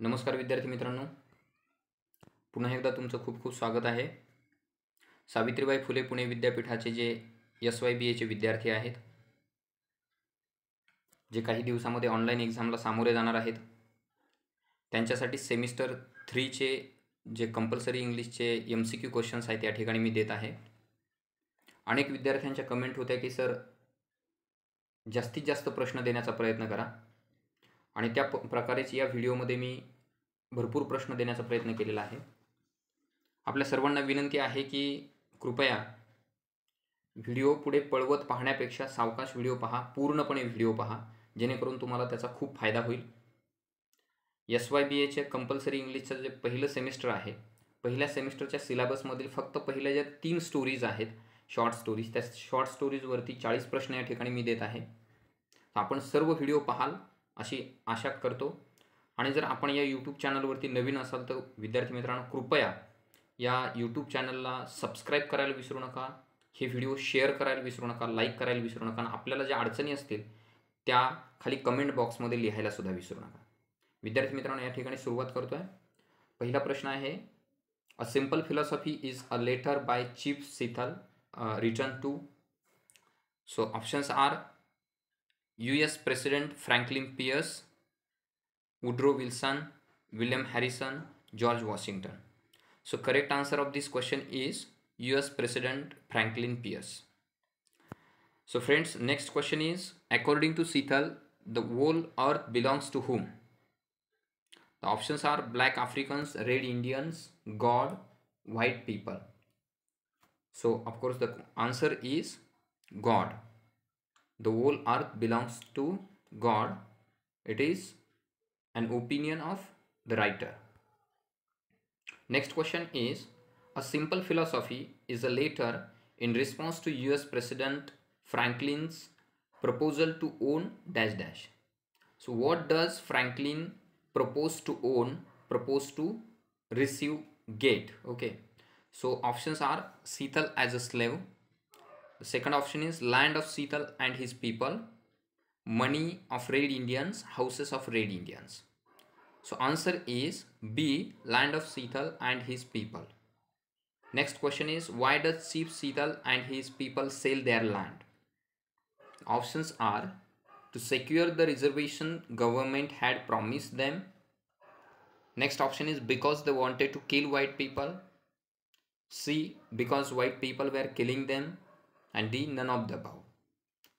नमस्कार विद्यार्थी मित्रांनो, पुन्हा एकदा तुमचं खूप खूप स्वागत आहे। सावित्रीबाई फुले पुणे विद्यापीठाचे जे SYBA विद्यार्थी आहेत, जे काही दिवसांमध्ये ऑनलाईन एक्झामला सामोरे जाणार आहेत, त्यांच्यासाठी सेमिस्टर 3 चे जे कंपल्सरी इंग्लिशचे MCQ क्वेश्चन्स आहेत या ठिकाणी मी देत आहे। अनेक विद्यार्थ्यांच्या कमेंट होत्या की सर जास्तीत जास्त प्रश्न देण्याचा प्रयत्न करा, आणि त्या प्रकारेच या व्हिडिओमध्ये मी भरपूर प्रश्न देण्याचा प्रयत्न केलेला आहे। आपल्या सर्वांना विनंती आहे की कृपया व्हिडिओ पुढे पळवत पाहण्यापेक्षा सावकाश व्हिडिओ पहा, पूर्णपणे व्हिडिओ पहा, जेणेकरून तुम्हाला त्याचा खूप फायदा होईल। SYBAचे कंपल्सरी इंग्लिशचं जे पहिलं सेमिस्टर आहे, पहिल्या सेमिस्टरच्या सिलेबसमधील फक्त पहिल्या ज्या 3 स्टोरीज आहेत, शॉर्ट स्टोरीज, त्या शॉर्ट स्टोरीजवरती 40 प्रश्न या ठिकाणी मी देत आहे। आपण सर्व व्हिडिओ पाहाल अशी आशा करतो। आणि जर आपण या यूट्यूब चॅनलवरती नवीन असाल तर विद्यार्थी मित्रांनो, कृपया या यूट्यूब चॅनलला सबस्क्राईब करायला विसरू नका, हे व्हिडिओ शेअर करायला विसरू नका, लाईक करायला विसरू नका, आणि आपल्याला ज्या अडचणी असतील त्या खाली कमेंट बॉक्समध्ये लिहायला सुद्धा विसरू नका। विद्यार्थी मित्रांनो, या ठिकाणी सुरुवात करतोय। पहिला प्रश्न आहे, a simple philosophy is a letter by chief Seattle written to. So options are US President Franklin Pierce, Woodrow Wilson, William Harrison, George Washington. So correct answer of this question is US President Franklin Pierce. So friends, next question is, according to Seethal, the whole earth belongs to whom? The options are black Africans, red Indians, God, white people. So of course the answer is God. The whole earth belongs to God. It is an opinion of the writer. Next question is, a simple philosophy is a letter in response to US President Franklin's proposal to own dash dash. So what does Franklin propose to own, propose to receive, get? Okay, so options are Seethal as a slave. The second option is land of Seethal and his people, money of red Indians, houses of red Indians. So answer is B, land of Seethal and his people. Next question is, why does Chief Seethal and his people sell their land? Options are to secure the reservation government had promised them. Next option is because they wanted to kill white people. C, because white people were killing them. And D, none of the above.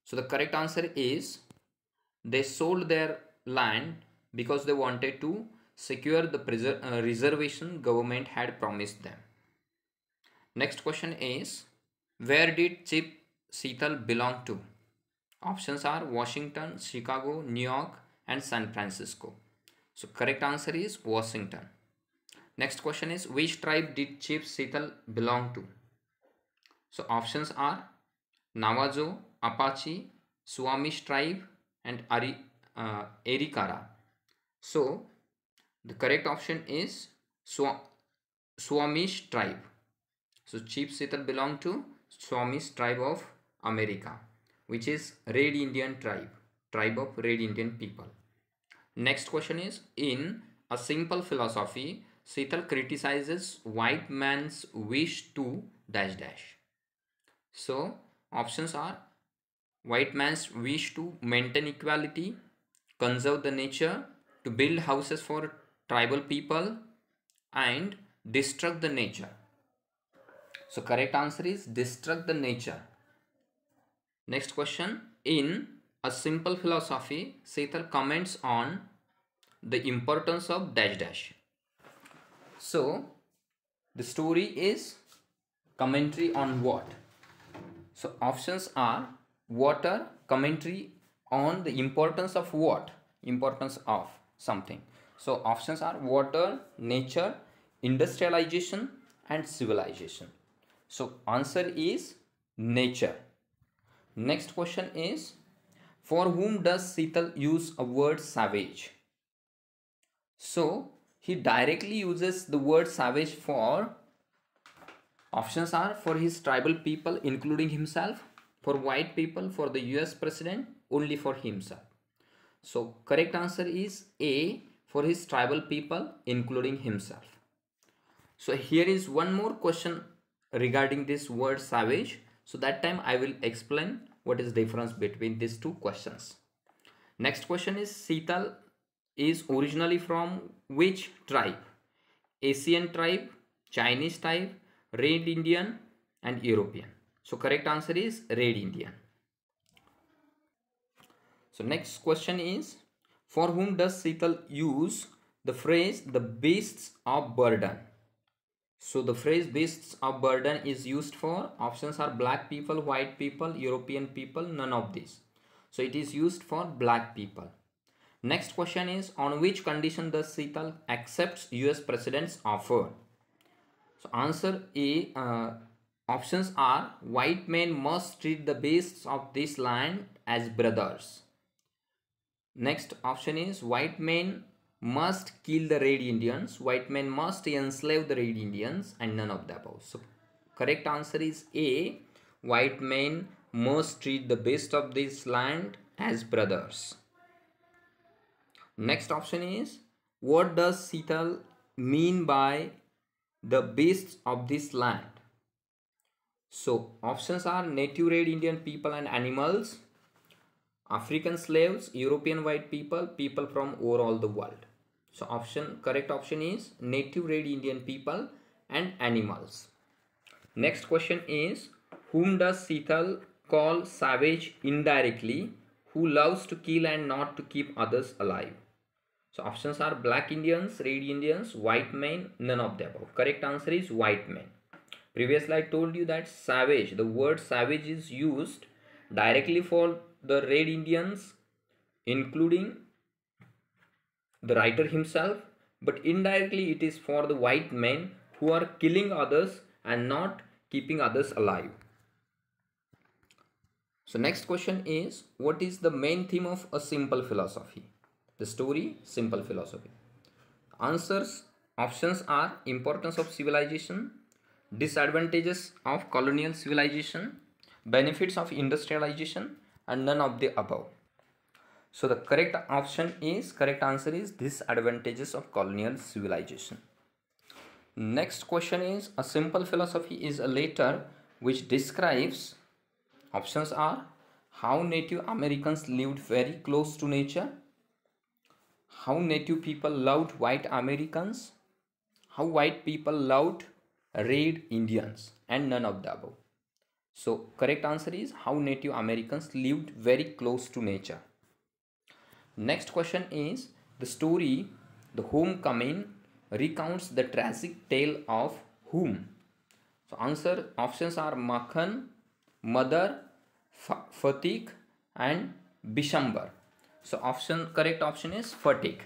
So the correct answer is they sold their land because they wanted to secure the reservation government had promised them. Next question is, where did Chief Seethal belong to? Options are Washington, Chicago, New York and San Francisco. So correct answer is Washington. Next question is, which tribe did Chief Seethal belong to? So options are Navajo, Apache, Squamish tribe and Arikara. So the correct option is Squamish tribe. So Chief Seethal belonged to Squamish tribe of America, which is red Indian tribe of red Indian people. Next question is, in a simple philosophy, Seethal criticizes white man's wish to dash dash. So options are white man's wish to maintain equality, conserve the nature, to build houses for tribal people and destruct the nature. So correct answer is destruct the nature. Next question, in a simple philosophy, Seethal comments on the importance of dash dash. So the story is commentary on what? So options are water, commentary on the importance of what? Importance of something. So options are water, nature, industrialization and civilization. So answer is nature. Next question is, for whom does Seethal use a word savage? So he directly uses the word savage for, options are for his tribal people including himself, for white people, for the US president, only for himself. So correct answer is A, for his tribal people, including himself. So here is one more question regarding this word savage. So that time I will explain what is difference between these two questions. Next question is Sital is originally from which tribe? Asian tribe, Chinese tribe, Red Indian and European. So correct answer is Red Indian. So next question is, for whom does Sital use the phrase the beasts of burden? So the phrase beasts of burden is used for, options are black people, white people, European people, none of these. So it is used for black people. Next question is, on which condition does Sital accepts US President's offer? So answer A, options are white men must treat the beasts of this land as brothers. Next option is white men must kill the Red Indians, white men must enslave the Red Indians, and none of the above. So correct answer is A, white men must treat the beasts of this land as brothers. Next option is, what does Sital mean by the beasts of this land? So options are native Red Indian people and animals, African slaves, European white people, people from overall the world. So correct option is native Red Indian people and animals. Next question is, whom does Sital call savage indirectly, who loves to kill and not to keep others alive? So options are black Indians, Red Indians, white men, none of the above. Correct answer is white men. Previously I told you that savage, the word savage is used directly for the Red Indians, including the writer himself, but indirectly it is for the white men who are killing others and not keeping others alive. So next question is, what is the main theme of A Simple Philosophy? The story, Simple Philosophy. Options are importance of civilization, disadvantages of colonial civilization, benefits of industrialization, and none of the above. So the correct answer is disadvantages of colonial civilization. Next question is, A Simple Philosophy is a letter which describes, options are how Native Americans lived very close to nature, how Native people loved white Americans, how white people loved Red Indians, and none of the above. So correct answer is how Native Americans lived very close to nature. Next question is, the story The Homecoming recounts the tragic tale of whom? So options are Makhan, Mother, Fatik and Bishamber. So correct option is Fatik.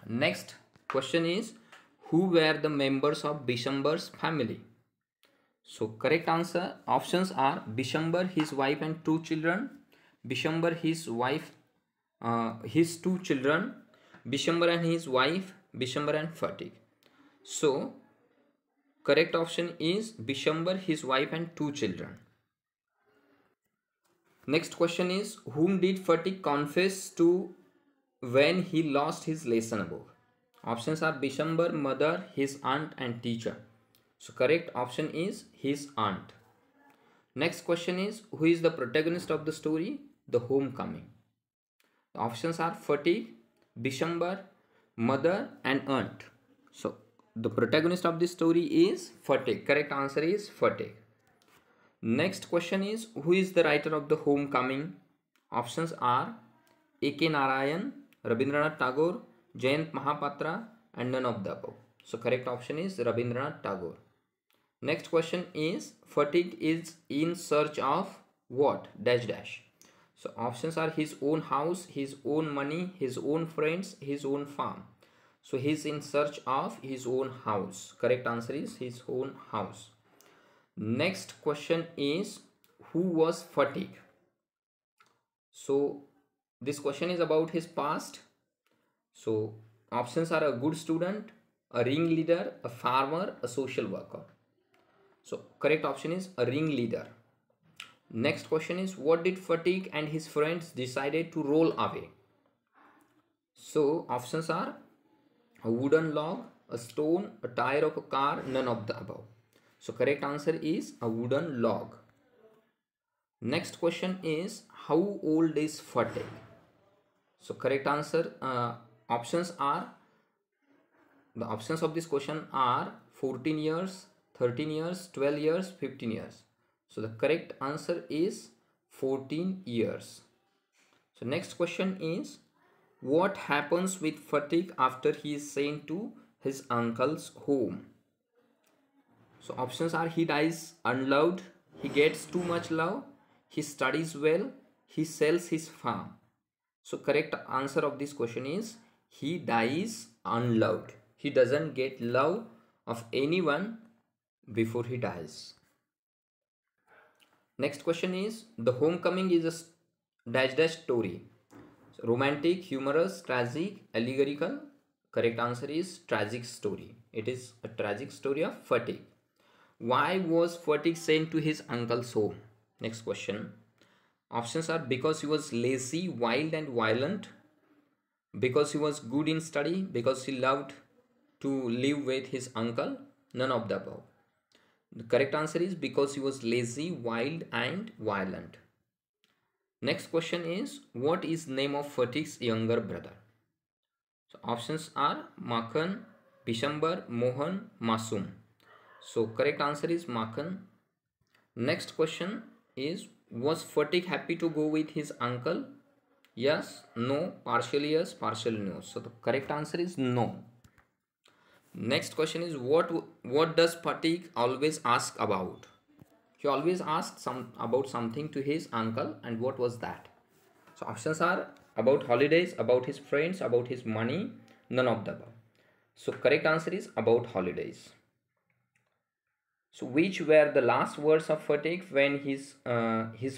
Next question is, who were the members of Bishamber's family? So correct options are Bishamber, his wife and two children, Bishamber, his wife, his two children, Bishamber and his wife, Bishamber and Fatik. So correct option is Bishamber, his wife and two children. Next question is, whom did Fatik confess to when he lost his lesson book? Options are Bishamber, mother, his aunt and teacher. So correct option is his aunt. Next question is, who is the protagonist of the story The Homecoming? The options are Fatik, Bishamber, mother and aunt. So the protagonist of this story is Fatik. Correct answer is Fatik. Next question is, who is the writer of The Homecoming? Options are A.K. Narayan, Rabindranath Tagore, Jayant Mahapatra and none of the above. So correct option is Rabindranath Tagore. Next question is, Fatik is in search of what? Dash dash. So options are his own house, his own money, his own friends, his own farm. So he is in search of his own house. Correct answer is his own house. Next question is, who was Fatik? So this question is about his past. So options are a good student, a ringleader, a farmer, a social worker. So correct option is a ringleader. Next question is, what did Fatik and his friends decided to roll away? So options are a wooden log, a stone, a tire of a car, none of the above. So correct answer is a wooden log. Next question is how old is fatigue? So correct answer options are the options of this question are 14 years, 13 years, 12 years, 15 years. So the correct answer is 14 years. So next question is what happens with fatigue after he is sent to his uncle's home? So options are he dies unloved, he gets too much love, he studies well, he sells his farm. So correct answer of this question is he dies unloved. He doesn't get love of anyone before he dies. Next question is the homecoming is a dash dash story. So, romantic, humorous, tragic, allegorical. Correct answer is tragic story. It is a tragic story of fatigue. Why was fatigue sent to his uncle's home? Next question. Options are because he was lazy, wild and violent, because he was good in study, because he loved to live with his uncle, none of the above. The correct answer is because he was lazy, wild and violent. Next question is what is name of Fatigue's younger brother? So options are Makhan, Bishamber, Mohan, Masum. So correct answer is Makhan. Next question is was Fatigue happy to go with his uncle? Yes, no, partially yes, partially no. So the correct answer is no. Next question is what does Fatigue always ask about? He always asks about something to his uncle, and what was that? So options are about holidays, about his friends, about his money, none of the above. So correct answer is about holidays. So which were the last words of Fatigue when his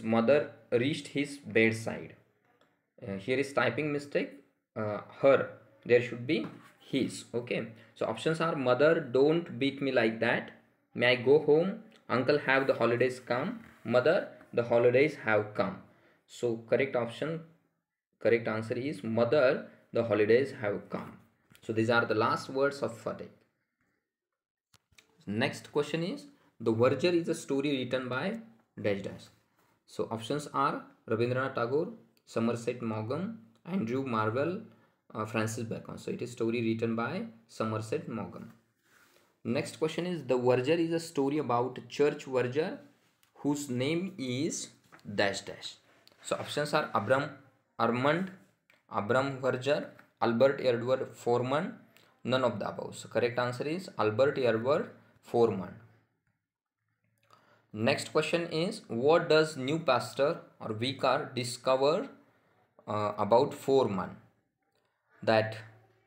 mother reached his bedside? Here is typing mistake. Her. There should be his. Okay. So options are mother, don't beat me like that. May I go home? Uncle, have the holidays come? Mother, the holidays have come. So correct answer is mother, the holidays have come. So these are the last words of Fatigue. Next question is the Verger is a story written by dash dash. So options are Rabindranath Tagore, Somerset Maugham, Andrew Marvell, Francis Bacon. So it is story written by Somerset Maugham. Next question is the Verger is a story about Church Verger whose name is dash dash. So options are Armand, Abram Verger, Albert Edward Foreman, none of the above. So correct answer is Albert Edward Foreman. Next question is what does new pastor or vicar discover about Foreman? That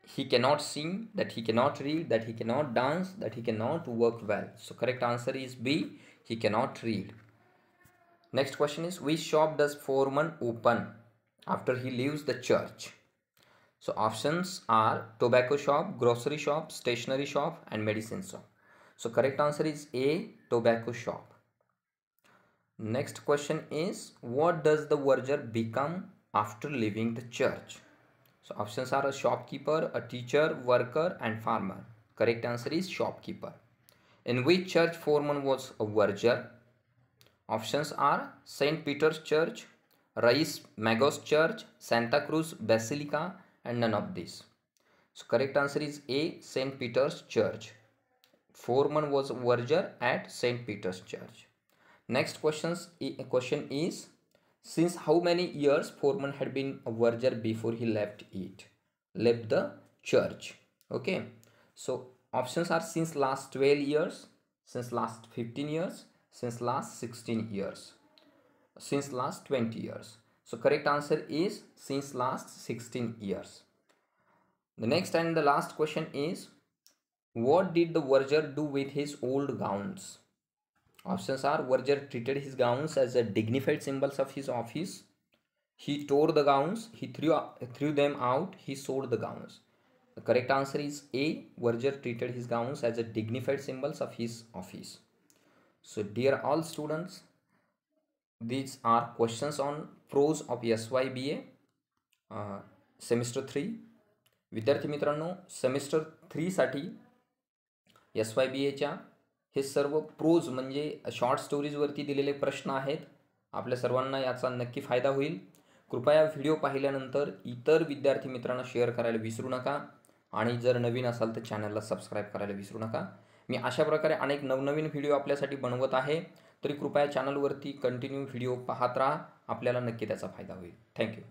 he cannot sing, that he cannot read, that he cannot dance, that he cannot work well. So correct answer is B, he cannot read. Next question is which shop does Foreman open after he leaves the church? So options are tobacco shop, grocery shop, stationery shop and medicine shop. So correct answer is A, tobacco shop. Next question is what does the Verger become after leaving the church? So options are a shopkeeper, a teacher, worker and farmer. Correct answer is shopkeeper. In which church Foreman was a Verger? Options are St. Peter's Church, Rais Magos Church, Santa Cruz Basilica and none of these. So correct answer is A, St. Peter's Church. Foreman was a Verger at St. Peter's Church. Next question is since how many years Foreman had been a Verger before he left the church? Okay, so options are since last 12 years, since last 15 years, since last 16 years, since last 20 years. So correct answer is since last 16 years. The next and the last question is what did the Verger do with his old gowns? Options are Verger treated his gowns as a dignified symbols of his office. He tore the gowns, he threw them out, he sold the gowns. The correct answer is A. Verger treated his gowns as a dignified symbols of his office. So dear all students, these are questions on prose of SYBA semester 3. विद्यार्थी मित्रांनो, semester 3साठी SYBAच्या हे सर्व pros म्हणजे short स्टोरीजवरती दिलेले प्रश्न आहेत. आपल्या सर्वांना याचा नक्की फायदा होईल. कृपया व्हिडिओ पाहिल्यानंतर इतर विद्यार्थी मित्रांना शेअर करायला विसरू नका आणि जर नवीन असाल तर चॅनलला सबस्क्राईब करायला विसरू नका. मी अशा प्रकारे अनेक नवनवीन व्हिडिओ आपल्यासाठी बनवत आहे, तरी कृपया चॅनलवरती कंटिन्यू व्हिडिओ पाहत राहा. आपल्याला नक्की त्याचा फायदा होईल. थँक्यू.